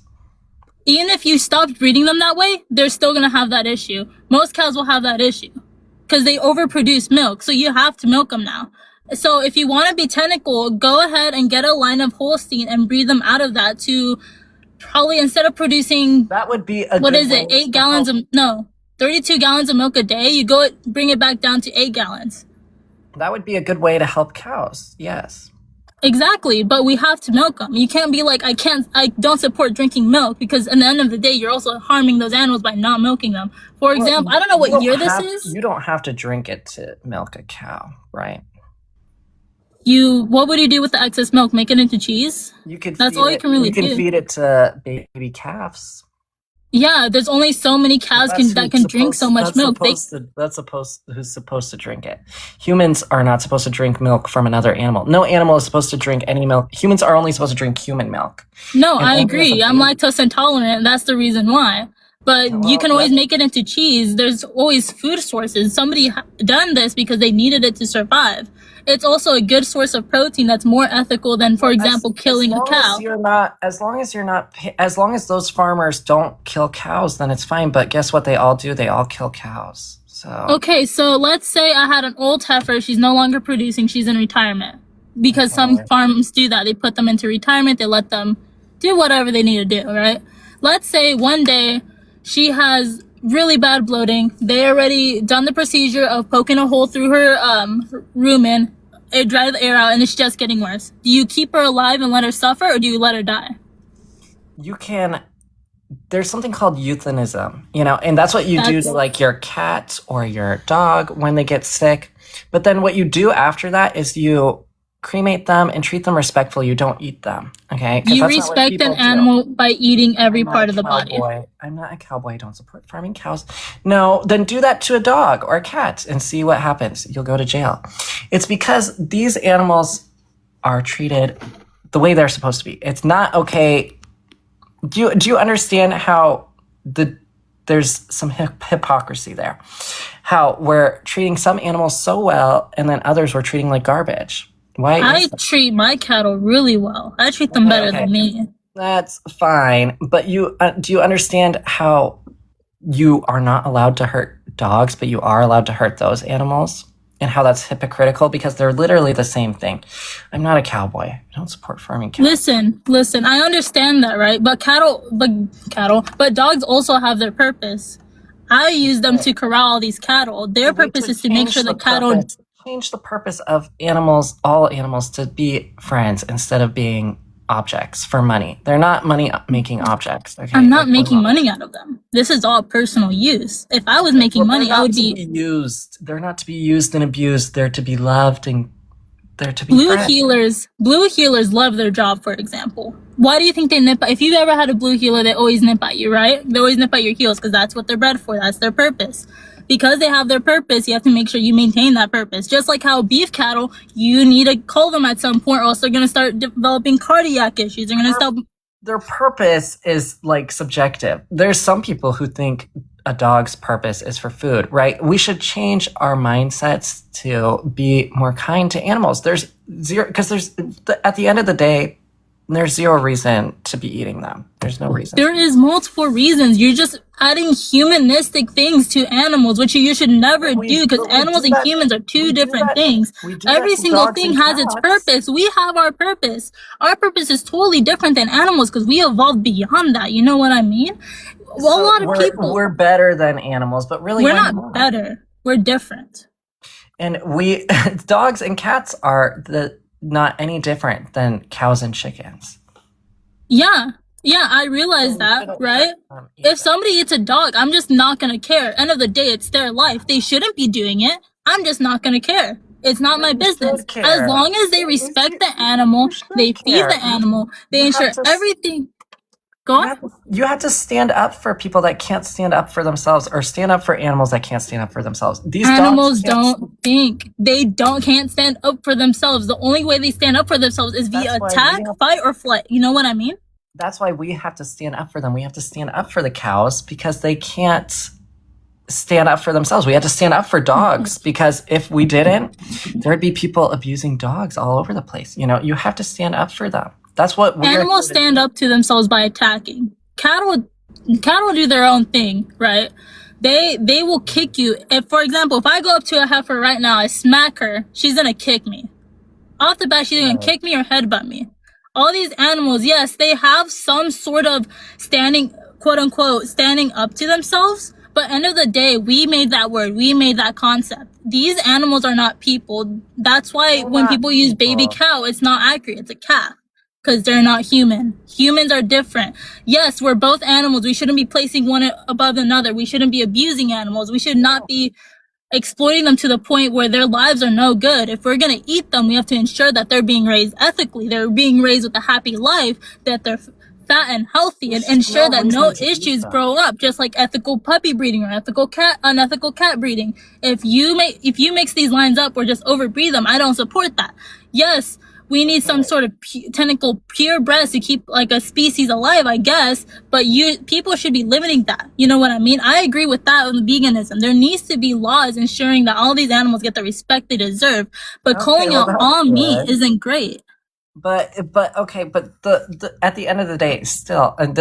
Even if you stopped breeding them that way, they're still gonna have that issue. Most cows will have that issue because they overproduce milk. So you have to milk them now. So if you want to be technical, go ahead and get a line of Holstein and breed them out of that to probably, instead of producing,
that would be
8 gallons of, 32 gallons of milk a day, you bring it back down to 8 gallons.
That would be a good way to help cows. Yes.
Exactly, but we have to milk them. You can't be like, I don't support drinking milk, because at the end of the day, you're also harming those animals by not milking them. For example, I don't know what year this is.
You don't have to drink it to milk a cow, right?
What would you do with the excess milk? Make it into cheese? That's all you can really do.
You can feed it to baby calves.
Yeah, there's only so many cows that can drink so much milk.
Who's supposed to drink it? Humans are not supposed to drink milk from another animal. No animal is supposed to drink any milk. Humans are only supposed to drink human milk.
No, I agree. I'm lactose intolerant. That's the reason why. But you can always make it into cheese. There's always food sources. Somebody done this because they needed it to survive. It's also a good source of protein that's more ethical than, for example, killing a cow.
As long as those farmers don't kill cows, then it's fine. But guess what? They all do. They all kill cows. So
okay, so let's say I had an old heifer. She's no longer producing. She's in retirement, because some farms do that. They put them into retirement. They let them do whatever they need to do. Right? Let's say one day she has really bad bloating. They already done the procedure of poking a hole through her rumen, it dry the air out, and it's just getting worse. Do you keep her alive and let her suffer, or do you let her die?
There's something called euthanism, and that's what you do to like your cat or your dog when they get sick. But then what you do after that is you cremate them and treat them respectfully. You don't eat them, okay?
You respect an animal by eating every part of the body.
I'm not a cowboy. I don't support farming cows. No, then do that to a dog or a cat and see what happens. You'll go to jail. It's because these animals are treated the way they're supposed to be. It's not okay. Do you understand how there's some hypocrisy there? How we're treating some animals so well and then others we're treating like garbage.
I treat my cattle really well. I treat them better than me.
That's fine. But do you understand how you are not allowed to hurt dogs, but you are allowed to hurt those animals? And how that's hypocritical, because they're literally the same thing. I'm not a cowboy. I don't support farming cows.
Listen, I understand that, right? But but dogs also have their purpose. I use them to corral these cattle. Their purpose is to make sure the cattle...
Change the purpose of all animals, to be friends instead of being objects for money. They're not money-making objects. Okay?
I'm not making money out of them. This is all personal use. If I was making money, I would be
used. They're not to be used and abused. They're to be loved and they're to be friends.
Blue heelers love their job, for example. Why do you think they nip? If you've ever had a blue heeler, they always nip at you, right? They always nip at your heels because that's what they're bred for. That's their purpose. Because they have their purpose, you have to make sure you maintain that purpose. Just like how beef cattle, you need to cull them at some point, or else they're going to start developing cardiac issues. They're going to start.
Their purpose is like subjective. There's some people who think a dog's purpose is for food, right? We should change our mindsets to be more kind to animals. There's zero, because at the end of the day, there's zero reason to be eating them. There's no reason.
There is multiple reasons. You're just adding humanistic things to animals, which you should never do, because animals and humans are two different things. Every single thing has its purpose. We have our purpose. Our purpose is totally different than animals because we evolved beyond that. You know what I mean? Well, a lot of people.
We're better than animals, but really
we're not better. We're different.
And dogs and cats are not any different than cows and chickens.
Yeah, I realize that, right? If somebody eats a dog, I'm just not gonna care. End of the day, it's their life. They shouldn't be doing it. I'm just not gonna care. It's not my business. As long as they respect the animal, they feed the animal, they ensure everything. Go on.
You have to stand up for people that can't stand up for themselves, or stand up for animals that can't stand up for themselves. These
Animals
dogs
don't think. They can't stand up for themselves. The only way they stand up for themselves is via attack, fight, or flight. You know what I mean?
That's why we have to stand up for them. We have to stand up for the cows because they can't stand up for themselves. We have to stand up for dogs because if we didn't, there'd be people abusing dogs all over the place. You know, you have to stand up for them. That's what
animals stand up to themselves by attacking. Cattle do their own thing, right? They will kick you. If, for example, if I go up to a heifer right now, I smack her, she's gonna kick me. Off the bat, she's gonna kick me or headbutt me. All these animals, yes, they have some sort of quote unquote, standing up to themselves. But end of the day, we made that word. We made that concept. These animals are not people. That's why when people use baby cow, it's not accurate. It's a calf. Because they're not human. Humans are different. Yes, we're both animals. We shouldn't be placing one above another. We shouldn't be abusing animals. We should not be exploiting them to the point where their lives are no good. If we're going to eat them, we have to ensure that they're being raised ethically. They're being raised with a happy life, that they're fat and healthy, and ensure that no issues grow up, just like ethical puppy breeding or unethical cat breeding. If you mix these lines up or just overbreed them, I don't support that. Yes, we need some sort of technical purebreds to keep like a species alive, I guess, but people should be limiting that. You know what I mean? I agree with that on veganism. There needs to be laws ensuring that all these animals get the respect they deserve, but calling out all meat isn't great.
But the at the end of the day, still, and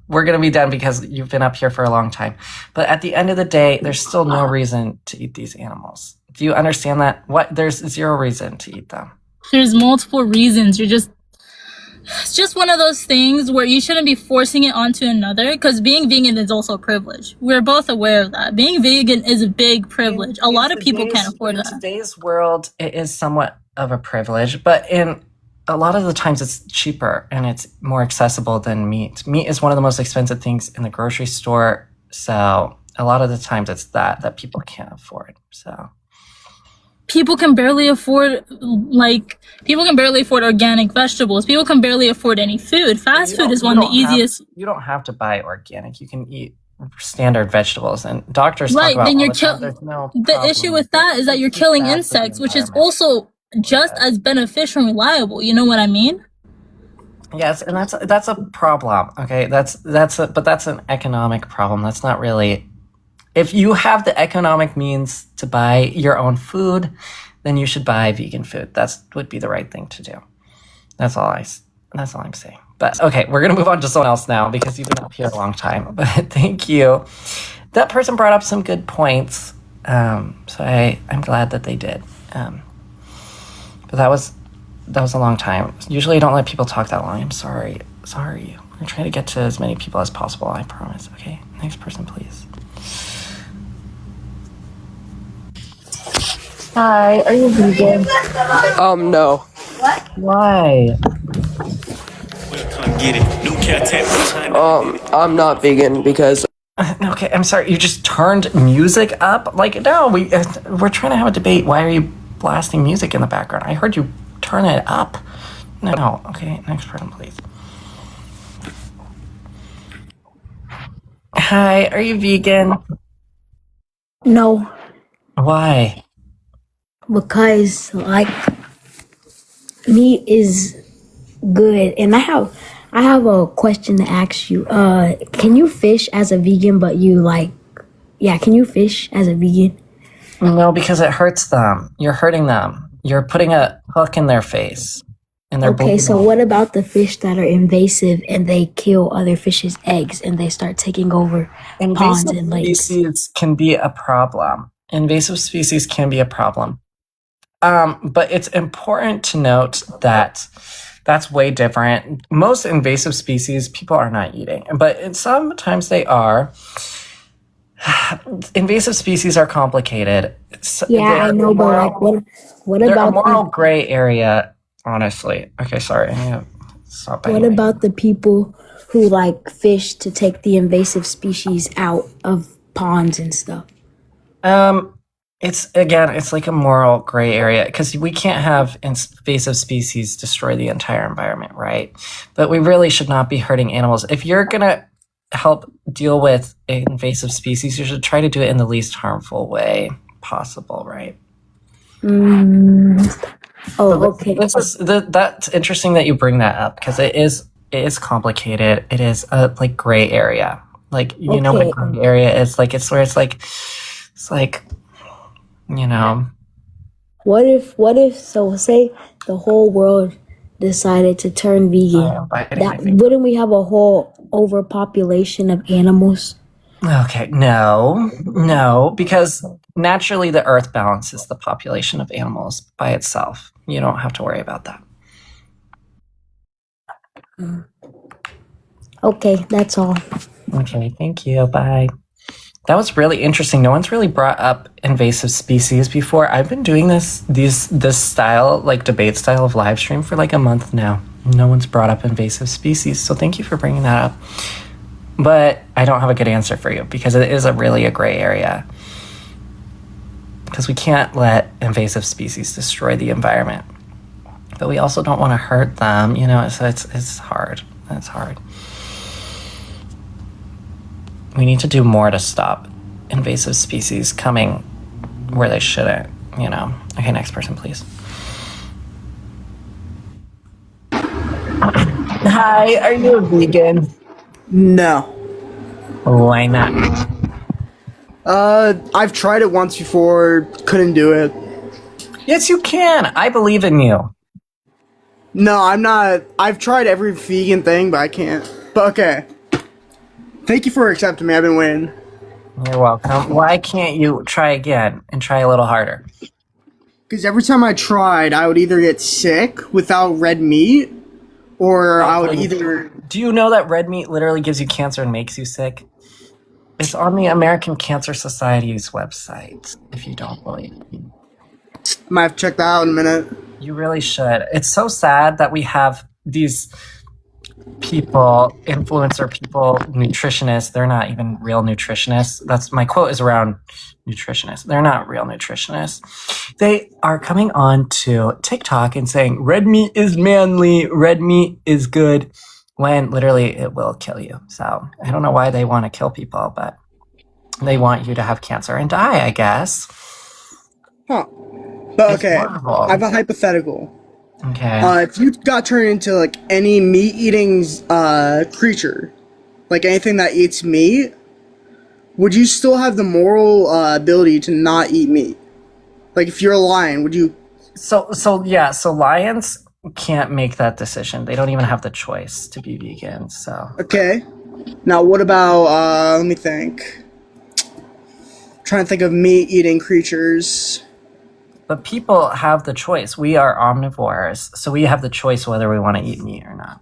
we're gonna be done because you've been up here for a long time. But at the end of the day, there's still no reason to eat these animals. Do you understand that? There's zero reason to eat them.
There's multiple reasons. It's just one of those things where you shouldn't be forcing it onto another, because being vegan is also a privilege. We're both aware of that. Being vegan is a big privilege. A lot of people can't afford that.
In today's world, it is somewhat of a privilege, but a lot of the times it's cheaper and it's more accessible than meat. Meat is one of the most expensive things in the grocery store, so a lot of the times it's that people can't afford. So
people can barely afford organic vegetables. People can barely afford any food. Fast food is one of the easiest.
You don't have to buy organic. You can eat standard vegetables, and doctors talk about
then
the
issue with that is that you're killing insects, which is also just as beneficial and reliable. You know what I mean?
Yes, and that's a problem. Okay, that's an economic problem. That's not really. If you have the economic means to buy your own food, then you should buy vegan food. That would be the right thing to do. That's all I'm saying. But okay, we're gonna move on to someone else now because you've been up here a long time. But thank you. That person brought up some good points. So I'm glad that they did. But that was a long time. Usually I don't let people talk that long. I'm sorry. We're trying to get to as many people as possible, I promise. Okay, next person, please.
Hi, are you vegan? No.
What? Why?
I'm not vegan because.
Okay, I'm sorry. You just turned music up? Like, no, we're trying to have a debate. Why are you blasting music in the background? I heard you turn it up. No. Okay, next person, please. Hi, are you vegan?
No.
Why?
Because meat is good, and I have a question to ask you. Can you fish as a vegan? But can you fish as a vegan?
No, because it hurts them. You're hurting them. You're putting a hook in their face, and they're
okay. So what about the fish that are invasive and they kill other fish's eggs and they start taking over ponds and lakes?
Species can be a problem. Invasive species can be a problem. But it's important to note that that's way different. Most invasive species people are not eating, but sometimes they are. Invasive species are complicated.
I know, but what about
a moral gray area? Honestly, okay, sorry. Stop.
What about the people who fish to take the invasive species out of ponds and stuff?
It's like a moral gray area because we can't have invasive species destroy the entire environment, right? But we really should not be hurting animals. If you're gonna help deal with invasive species, you should try to do it in the least harmful way possible, right?
Okay.
That's interesting that you bring that up because it is complicated. It is a like gray area. Like you know what gray area is like. It's where it's like you know.
What if so say the whole world decided to turn vegan? Wouldn't we have a whole overpopulation of animals?
Okay, no, because naturally the earth balances the population of animals by itself. You don't have to worry about that.
Okay, that's all.
Okay, thank you. Bye. That was really interesting. No one's really brought up invasive species before. I've been doing this style, like debate style of live stream for like a month now. No one's brought up invasive species, so thank you for bringing that up. But I don't have a good answer for you because it is really a gray area. Because we can't let invasive species destroy the environment. But we also don't want to hurt them, you know, so it's hard. It's hard. We need to do more to stop invasive species coming where they shouldn't, you know. Okay, next person, please. Hi, are you a vegan?
No.
Why not?
I've tried it once before, couldn't do it.
Yes, you can. I believe in you.
No, I'm not. I've tried every vegan thing, but I can't. But okay. Thank you for accepting me. I've been waiting.
You're welcome. Why can't you try again and try a little harder?
Because every time I tried, I would either get sick without red meat, or I would either...
Do you know that red meat literally gives you cancer and makes you sick? It's on the American Cancer Society's website, if you don't believe me.
Might have to check that out in a minute.
You really should. It's so sad that we have these people, influencer people, nutritionists. They're not even real nutritionists. That's my quote is around nutritionists. They're not real nutritionists. They are coming on to TikTok and saying red meat is manly, red meat is good, when literally it will kill you. So I don't know why they want to kill people, but they want you to have cancer and die, I guess.
Huh. But okay, I have a hypothetical.
Okay.
If you got turned into like any meat-eating creature, like anything that eats meat, would you still have the moral ability to not eat meat? Like if you're a lion, would you?
So lions can't make that decision. They don't even have the choice to be vegan. So
okay. Now what about let me think. Trying to think of meat-eating creatures.
But people have the choice. We are omnivores, so we have the choice whether we want to eat meat or not.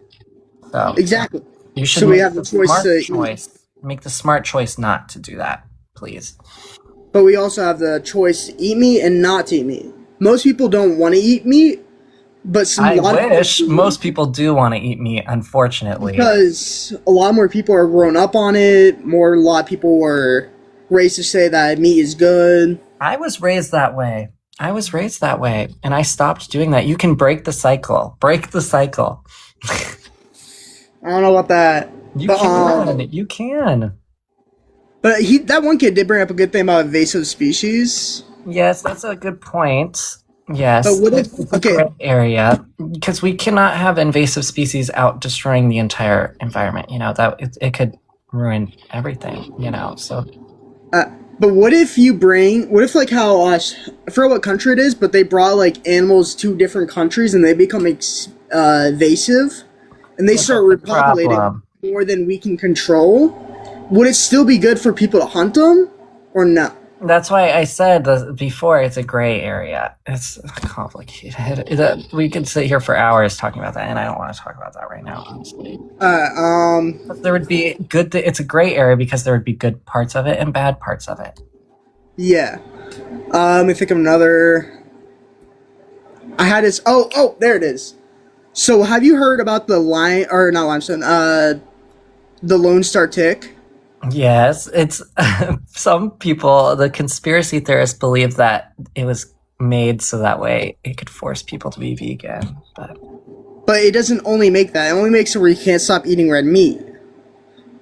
So
exactly.
You should.
So we have the choice to
make the smart choice not to do that, please.
But we also have the choice to eat meat and not to eat meat. Most people don't want to eat meat, but
I wish most people do want to eat meat. Unfortunately,
because a lot more people are grown up on it. A lot of people were raised to say that meat is good.
I was raised that way. And I stopped doing that. You can break the cycle. Break the cycle.
I don't know about that.
You can.
But that one kid did bring up a good thing about invasive species.
Yes, that's a good point. Yes.
But what if,
gray area, because we cannot have invasive species out destroying the entire environment. You know, that it could ruin everything, you know, so.
But what if like how, I forget what country it is, but they brought like animals to different countries and they become invasive and they start repopulating more than we can control. Would it still be good for people to hunt them or no?
That's why I said before it's a gray area. It's complicated. We could sit here for hours talking about that, and I don't want to talk about that right now, honestly.
But
there would be it's a gray area because there would be good parts of it and bad parts of it.
Yeah. Let me think of another. I had this. Oh, there it is. So, have you heard about the not limestone? The Lone Star tick.
Yes, it's some people, the conspiracy theorists believe that it was made so that way it could force people to be vegan.
But it doesn't only make that. It only makes it where you can't stop eating red meat.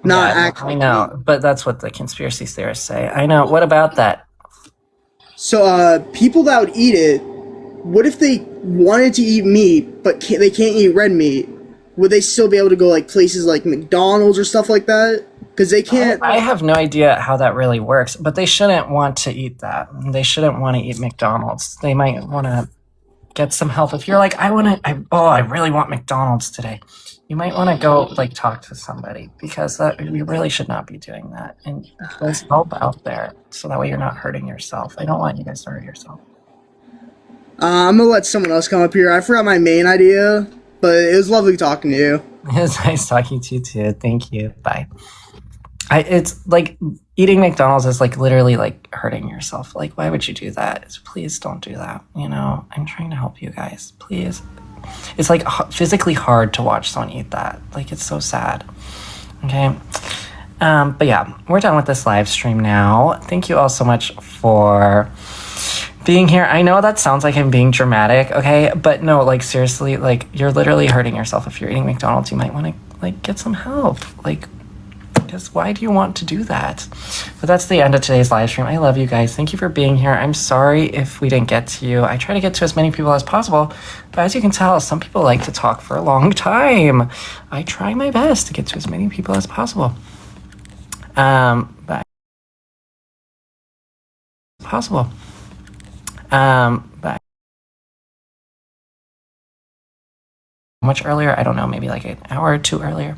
Not actually.
I know, but that's what the conspiracy theorists say. I know. What about that?
So, people that would eat it, what if they wanted to eat meat, but they can't eat red meat? Would they still be able to go like places like McDonald's or stuff like that? Because they can't.
I have no idea how that really works, but they shouldn't want to eat that. They shouldn't want to eat McDonald's. They might want to get some help. If you're like, I really want McDonald's today, you might want to go like talk to somebody, because you really should not be doing that. And there's help out there, so that way you're not hurting yourself. I don't want you guys to hurt yourself.
I'm gonna let someone else come up here. I forgot my main idea, but it was lovely talking to you.
It was nice talking to you too. Thank you. Bye. It's like eating McDonald's is like literally like hurting yourself. Like, why would you do that? Please don't do that. You know, I'm trying to help you guys. Please. It's like physically hard to watch someone eat that. Like, it's so sad. Okay. But yeah, we're done with this live stream now. Thank you all so much for being here. I know that sounds like I'm being dramatic, okay? But no, like seriously, like you're literally hurting yourself. If you're eating McDonald's, you might want to like get some help. Like, because why do you want to do that? But that's the end of today's live stream. I love you guys. Thank you for being here. I'm sorry if we didn't get to you. I try to get to as many people as possible, but as you can tell, some people like to talk for a long time. I try my best to get to as many people as possible. But much earlier, I don't know, maybe like an hour or two earlier.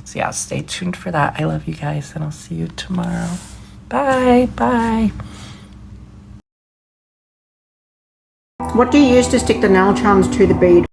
So yeah, stay tuned for that. I love you guys, and I'll see you tomorrow. Bye.
What do you use to stick the nail charms to the bead?